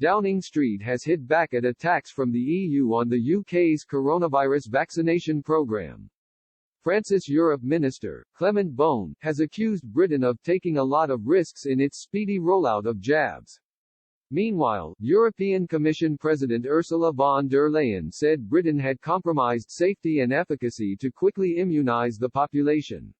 Downing Street has hit back at attacks from the EU on the UK's coronavirus vaccination programme. France's Europe Minister, Clement Beaune, has accused Britain of taking a lot of risks in its speedy rollout of jabs. Meanwhile, European Commission President Ursula von der Leyen said Britain had compromised safety and efficacy to quickly immunize the population.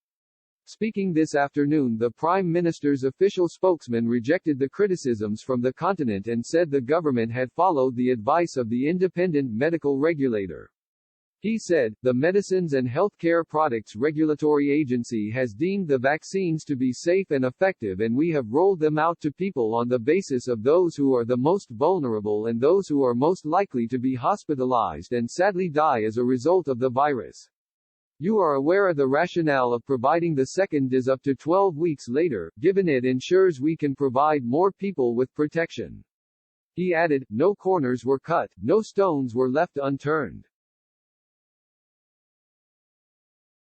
Speaking this afternoon, the Prime Minister's official spokesman rejected the criticisms from the continent and said the government had followed the advice of the independent medical regulator. He said, the Medicines and Healthcare Products Regulatory Agency has deemed the vaccines to be safe and effective, and we have rolled them out to people on the basis of those who are the most vulnerable and those who are most likely to be hospitalized and sadly die as a result of the virus. You are aware of the rationale of providing the second dose up to 12 weeks later, given it ensures we can provide more people with protection. He added, no corners were cut, no stones were left unturned.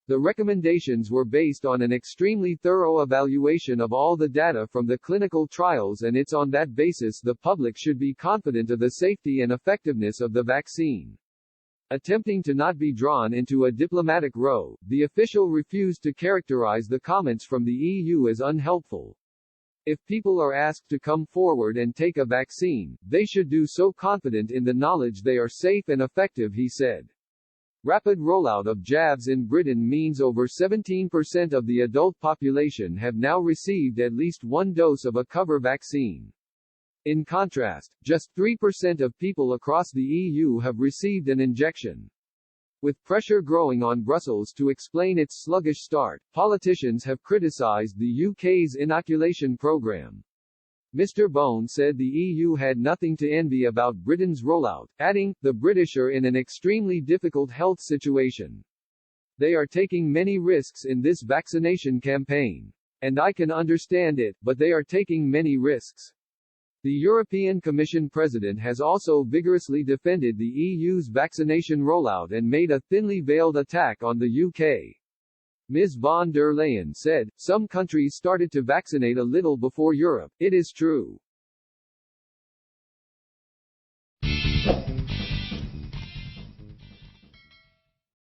The recommendations were based on an extremely thorough evaluation of all the data from the clinical trials, and it's on that basis the public should be confident of the safety and effectiveness of the vaccine. Attempting to not be drawn into a diplomatic row, the official refused to characterize the comments from the EU as unhelpful. If people are asked to come forward and take a vaccine, they should do so confident in the knowledge they are safe and effective, he said. Rapid rollout of jabs in Britain means over 17% of the adult population have now received at least one dose of a cover vaccine. In contrast, just 3% of people across the EU have received an injection. With pressure growing on Brussels to explain its sluggish start, politicians have criticised the UK's inoculation programme. Mr. Beaune said the EU had nothing to envy about Britain's rollout, adding, the British are in an extremely difficult health situation. They are taking many risks in this vaccination campaign. And I can understand it, but they are taking many risks. The European Commission President has also vigorously defended the EU's vaccination rollout and made a thinly veiled attack on the UK. Ms. von der Leyen said, some countries started to vaccinate a little before Europe. It is true.